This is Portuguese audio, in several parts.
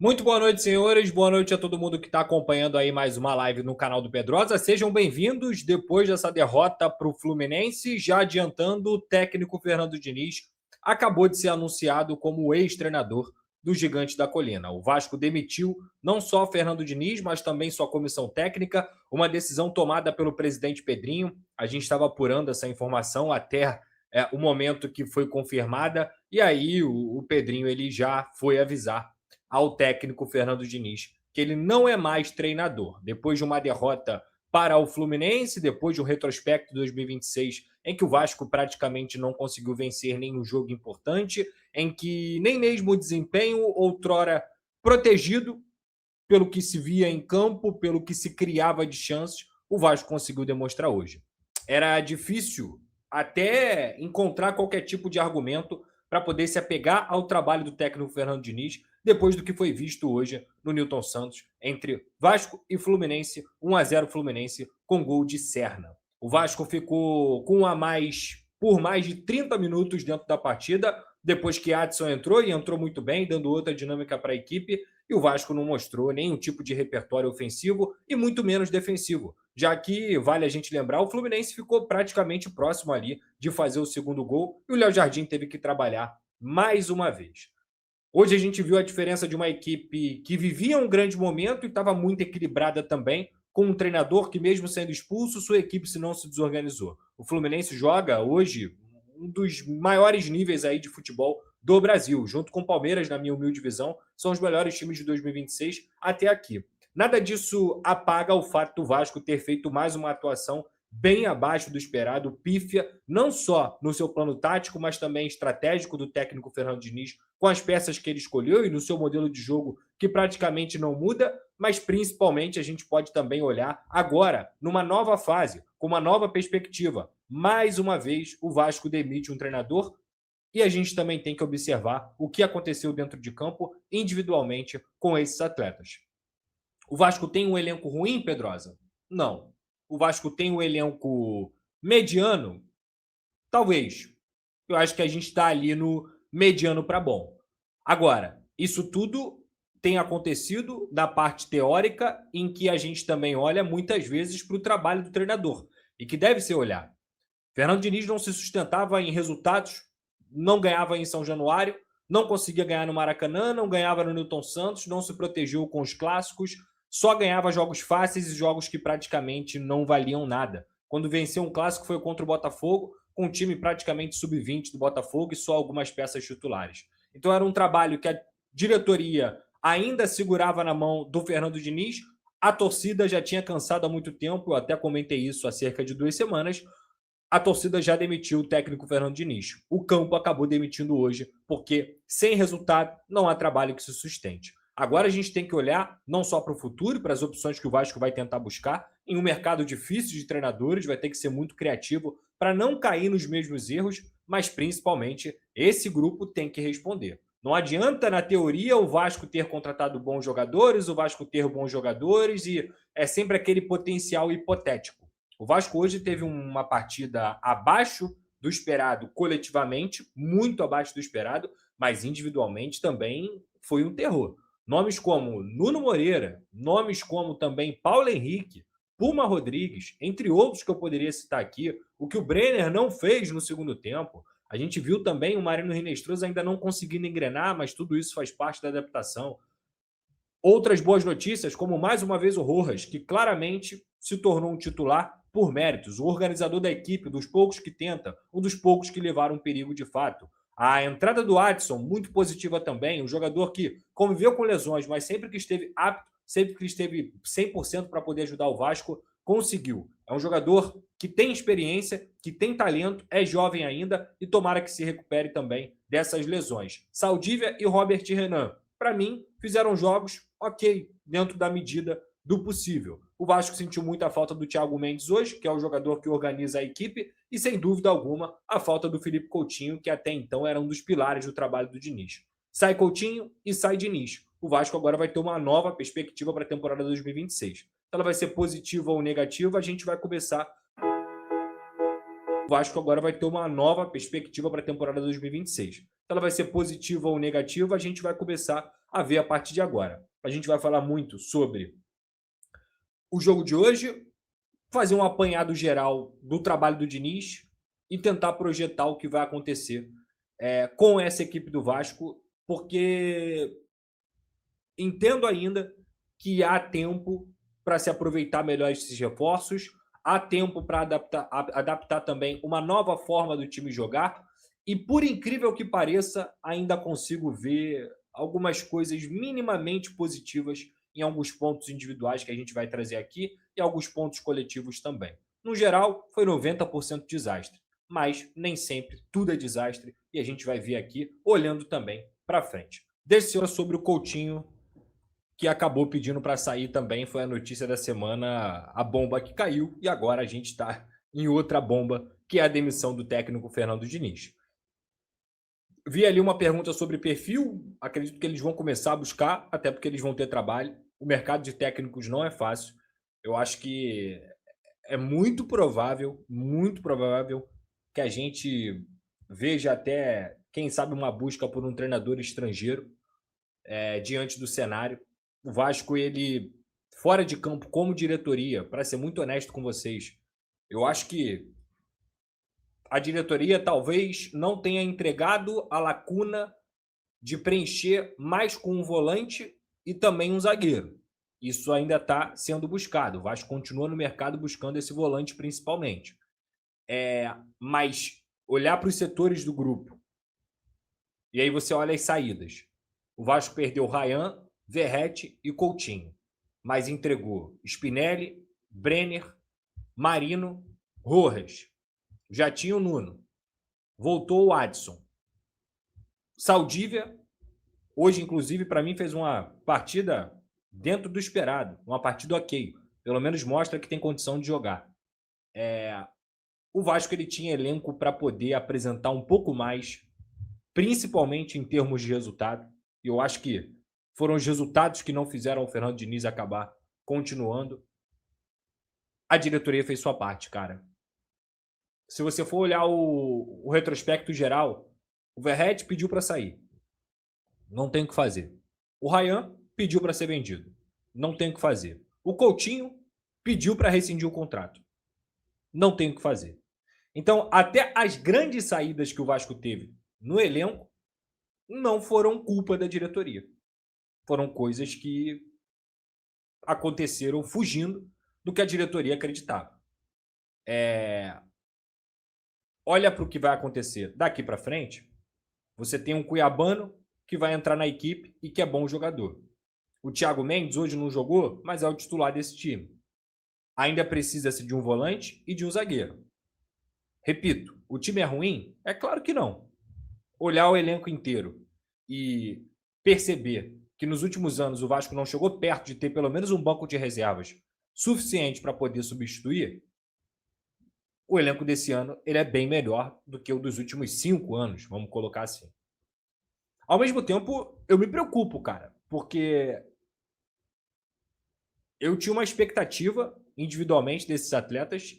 Muito boa noite, senhores. Boa noite a todo mundo que está acompanhando aí mais uma live no canal do Pedrosa. Sejam bem-vindos depois dessa derrota para o Fluminense. Já adiantando, o técnico Fernando Diniz acabou de ser anunciado como o ex-treinador do Gigante da Colina. O Vasco demitiu não só Fernando Diniz, mas também sua comissão técnica. Uma decisão tomada pelo presidente Pedrinho. A gente estava apurando essa informação até o momento que foi confirmada. E aí o Pedrinho ele já foi avisar ao técnico Fernando Diniz que ele não é mais treinador. Depois de uma derrota para o Fluminense, depois de um retrospecto de 2026 em que o Vasco praticamente não conseguiu vencer nenhum jogo importante, em que nem mesmo o desempenho outrora protegido pelo que se via em campo, pelo que se criava de chances, o Vasco conseguiu demonstrar hoje. Era difícil até encontrar qualquer tipo de argumento para poder se apegar ao trabalho do técnico Fernando Diniz, depois do que foi visto hoje no Newton Santos, entre Vasco e Fluminense, 1-0 Fluminense, com gol de Serna. O Vasco ficou com um a mais por mais de 30 minutos dentro da partida, depois que Adson entrou, e entrou muito bem, dando outra dinâmica para a equipe, e o Vasco não mostrou nenhum tipo de repertório ofensivo e muito menos defensivo, já que, vale a gente lembrar, o Fluminense ficou praticamente próximo ali de fazer o segundo gol e o Léo Jardim teve que trabalhar mais uma vez. Hoje a gente viu a diferença de uma equipe que vivia um grande momento e estava muito equilibrada também, com um treinador que, mesmo sendo expulso, sua equipe se não se desorganizou. O Fluminense joga hoje um dos maiores níveis aí de futebol do Brasil, junto com o Palmeiras, na minha humilde visão, são os melhores times de 2026 até aqui. Nada disso apaga o fato do Vasco ter feito mais uma atuação bem abaixo do esperado, pífia, não só no seu plano tático, mas também estratégico do técnico Fernando Diniz, com as peças que ele escolheu e no seu modelo de jogo que praticamente não muda, mas principalmente a gente pode também olhar agora, numa nova fase, com uma nova perspectiva. Mais uma vez, o Vasco demite um treinador e a gente também tem que observar o que aconteceu dentro de campo individualmente com esses atletas. O Vasco tem um elenco ruim, Pedrosa? Não. O Vasco tem um elenco mediano? Talvez. Eu acho que a gente está ali no mediano para bom. Agora, isso tudo tem acontecido da parte teórica, em que a gente também olha muitas vezes para o trabalho do treinador, e que deve ser olhado. Fernando Diniz não se sustentava em resultados, não ganhava em São Januário, não conseguia ganhar no Maracanã, não ganhava no Newton Santos, não se protegeu com os clássicos, só ganhava jogos fáceis e jogos que praticamente não valiam nada. Quando venceu um clássico foi contra o Botafogo, com um time praticamente sub-20 do Botafogo e só algumas peças titulares. Então era um trabalho que a diretoria ainda segurava na mão do Fernando Diniz, a torcida já tinha cansado há muito tempo, eu até comentei isso há cerca de 2 semanas, a torcida já demitiu o técnico Fernando Diniz. O campo acabou demitindo hoje, porque sem resultado não há trabalho que se sustente. Agora a gente tem que olhar não só para o futuro, para as opções que o Vasco vai tentar buscar. Em um mercado difícil de treinadores, vai ter que ser muito criativo para não cair nos mesmos erros, mas principalmente esse grupo tem que responder. Não adianta, na teoria, o Vasco ter contratado bons jogadores, o Vasco ter bons jogadores, e é sempre aquele potencial hipotético. O Vasco hoje teve uma partida abaixo do esperado coletivamente, muito abaixo do esperado, mas individualmente também foi um terror. Nomes como Nuno Moreira, nomes como também Paulo Henrique, Puma Rodrigues, entre outros que eu poderia citar aqui, o que o Brenner não fez no segundo tempo. A gente viu também o Marino Rinestroso ainda não conseguindo engrenar, mas tudo isso faz parte da adaptação. Outras boas notícias, como mais uma vez o Rojas, que claramente se tornou um titular por méritos, o organizador da equipe, dos poucos que tenta, um dos poucos que levaram perigo de fato. A entrada do Adson, muito positiva também, um jogador que conviveu com lesões, mas sempre que esteve apto, sempre que esteve 100% para poder ajudar o Vasco, conseguiu. É um jogador que tem experiência, que tem talento, é jovem ainda e tomara que se recupere também dessas lesões. Saldívia e Robert Renan, para mim, fizeram jogos ok, dentro da medida do possível. O Vasco sentiu muita falta do Thiago Mendes hoje, que é o jogador que organiza a equipe, e sem dúvida alguma a falta do Felipe Coutinho, que até então era um dos pilares do trabalho do Diniz. Sai Coutinho e sai Diniz. O Vasco agora vai ter uma nova perspectiva para a temporada 2026. Se ela vai ser positiva ou negativa, a gente vai começar. O Vasco agora vai ter uma nova perspectiva para a temporada 2026. Se ela vai ser positiva ou negativa, a gente vai começar a ver a partir de agora. A gente vai falar muito sobre o jogo de hoje, fazer um apanhado geral do trabalho do Diniz e tentar projetar o que vai acontecer com essa equipe do Vasco, porque entendo ainda que há tempo para se aproveitar melhor esses reforços, há tempo para adaptar também uma nova forma do time jogar, e por incrível que pareça, ainda consigo ver algumas coisas minimamente positivas em alguns pontos individuais que a gente vai trazer aqui e alguns pontos coletivos também. No geral, foi 90% desastre, mas nem sempre tudo é desastre e a gente vai ver aqui olhando também para frente. Desceu sobre o Coutinho, que acabou pedindo para sair também, foi a notícia da semana, a bomba que caiu, e agora a gente está em outra bomba, que é a demissão do técnico Fernando Diniz. Vi ali uma pergunta sobre perfil, acredito que eles vão começar a buscar, até porque eles vão ter trabalho. O mercado de técnicos não é fácil. Eu acho que é muito provável que a gente veja até, quem sabe, uma busca por um treinador estrangeiro diante do cenário. O Vasco, ele, fora de campo, como diretoria, para ser muito honesto com vocês, eu acho que a diretoria talvez não tenha entregado a lacuna de preencher mais com um volante e também um zagueiro. Isso ainda está sendo buscado. O Vasco continua no mercado buscando esse volante principalmente. Mas olhar para os setores do grupo, e aí você olha as saídas. O Vasco perdeu Ryan, Verratti e Coutinho, mas entregou Spinelli, Brenner, Marino, Rojas. Já tinha o Nuno. Voltou o Adson. Saldívia, hoje, inclusive, para mim, fez uma partida dentro do esperado. Uma partida ok. Pelo menos mostra que tem condição de jogar. O Vasco ele tinha elenco para poder apresentar um pouco mais, principalmente em termos de resultado. E eu acho que foram os resultados que não fizeram o Fernando Diniz acabar continuando. A diretoria fez sua parte, cara. Se você for olhar o retrospecto geral, o Verratti pediu para sair. Não tem o que fazer. O Ryan pediu para ser vendido. Não tem o que fazer. O Coutinho pediu para rescindir o contrato. Não tem o que fazer. Então, até as grandes saídas que o Vasco teve no elenco não foram culpa da diretoria. Foram coisas que aconteceram fugindo do que a diretoria acreditava. Olha para o que vai acontecer daqui para frente. Você tem um cuiabano que vai entrar na equipe e que é bom jogador. O Thiago Mendes hoje não jogou, mas é o titular desse time. Ainda precisa-se de um volante e de um zagueiro. Repito, o time é ruim? É claro que não. Olhar o elenco inteiro e perceber que nos últimos anos o Vasco não chegou perto de ter pelo menos um banco de reservas suficiente para poder substituir, o elenco desse ano ele é bem melhor do que o dos últimos 5 anos, vamos colocar assim. Ao mesmo tempo, eu me preocupo, cara, porque eu tinha uma expectativa individualmente desses atletas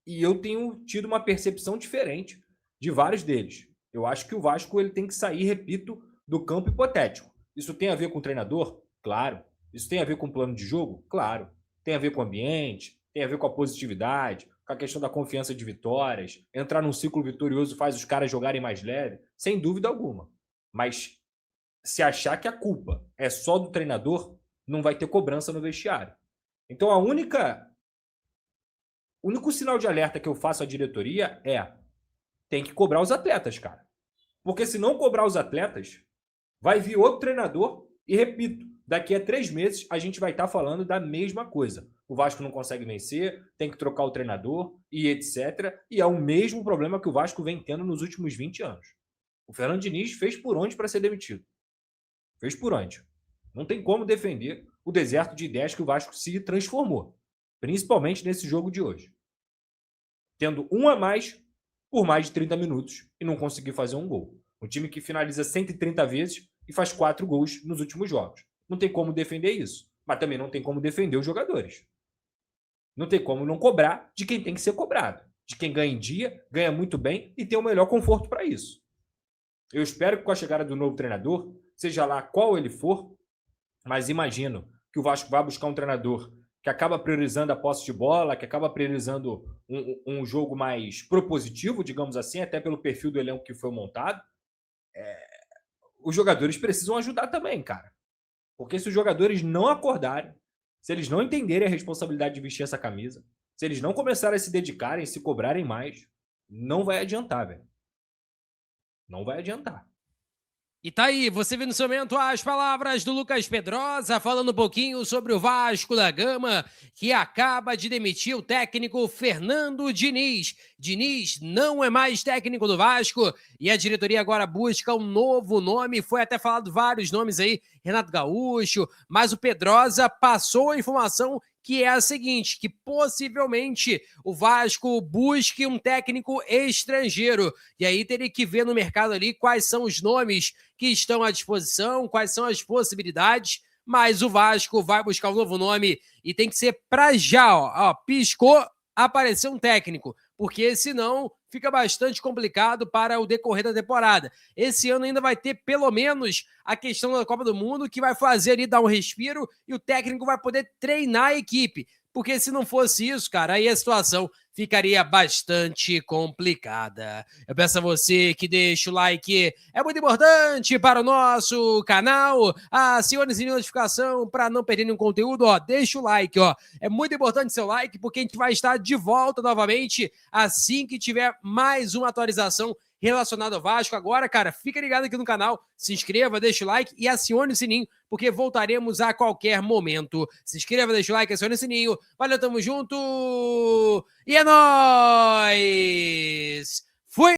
e eu tenho tido uma percepção diferente de vários deles. Eu acho que o Vasco ele tem que sair, repito, do campo hipotético. Isso tem a ver com o treinador? Claro. Isso tem a ver com o plano de jogo? Claro. Tem a ver com o ambiente, tem a ver com a positividade, com a questão da confiança de vitórias. Entrar num ciclo vitorioso faz os caras jogarem mais leve, sem dúvida alguma. Mas se achar que a culpa é só do treinador, não vai ter cobrança no vestiário. Então o único sinal de alerta que eu faço à diretoria tem que cobrar os atletas, cara. Porque se não cobrar os atletas, vai vir outro treinador e, repito, daqui a 3 meses a gente vai estar falando da mesma coisa. O Vasco não consegue vencer, tem que trocar o treinador e etc. E é o mesmo problema que o Vasco vem tendo nos últimos 20 anos. O Fernando Diniz fez por onde para ser demitido. Fez por onde. Não tem como defender o deserto de ideias que o Vasco se transformou. Principalmente nesse jogo de hoje. Tendo um a mais por mais de 30 minutos e não conseguir fazer um gol. Um time que finaliza 130 vezes e faz 4 gols nos últimos jogos. Não tem como defender isso. Mas também não tem como defender os jogadores. Não tem como não cobrar de quem tem que ser cobrado. De quem ganha em dia, ganha muito bem e tem o melhor conforto para isso. Eu espero que com a chegada do novo treinador, seja lá qual ele for, mas imagino que o Vasco vai buscar um treinador que acaba priorizando a posse de bola, que acaba priorizando um jogo mais propositivo, digamos assim, até pelo perfil do elenco que foi montado. Os jogadores precisam ajudar também, cara. Porque se os jogadores não acordarem, se eles não entenderem a responsabilidade de vestir essa camisa, se eles não começarem a se dedicarem, se cobrarem mais, não vai adiantar, velho. Não vai adiantar. E tá aí, você vê no seu momento as palavras do Lucas Pedrosa falando um pouquinho sobre o Vasco da Gama, que acaba de demitir o técnico Fernando Diniz. Diniz não é mais técnico do Vasco e a diretoria agora busca um novo nome. Foi até falado vários nomes aí, Renato Gaúcho, mas o Pedrosa passou a informação que é a seguinte, que possivelmente o Vasco busque um técnico estrangeiro. E aí teria que ver no mercado ali quais são os nomes que estão à disposição, quais são as possibilidades, mas o Vasco vai buscar um novo nome e tem que ser pra já, ó, piscou, apareceu um técnico, porque senão fica bastante complicado para o decorrer da temporada. Esse ano ainda vai ter pelo menos a questão da Copa do Mundo, que vai fazer ali dar um respiro e o técnico vai poder treinar a equipe. Porque se não fosse isso, cara, aí a situação ficaria bastante complicada. Eu peço a você que deixe o like, é muito importante para o nosso canal. Acione a notificação para não perder nenhum conteúdo, ó, deixa o like, ó. É muito importante seu like, porque a gente vai estar de volta novamente assim que tiver mais uma atualização relacionada ao Vasco. Agora, cara, fica ligado aqui no canal, se inscreva, deixa o like e acione o sininho, porque voltaremos a qualquer momento. Se inscreva, deixa o like, acione o sininho. Valeu, tamo junto! E é nóis!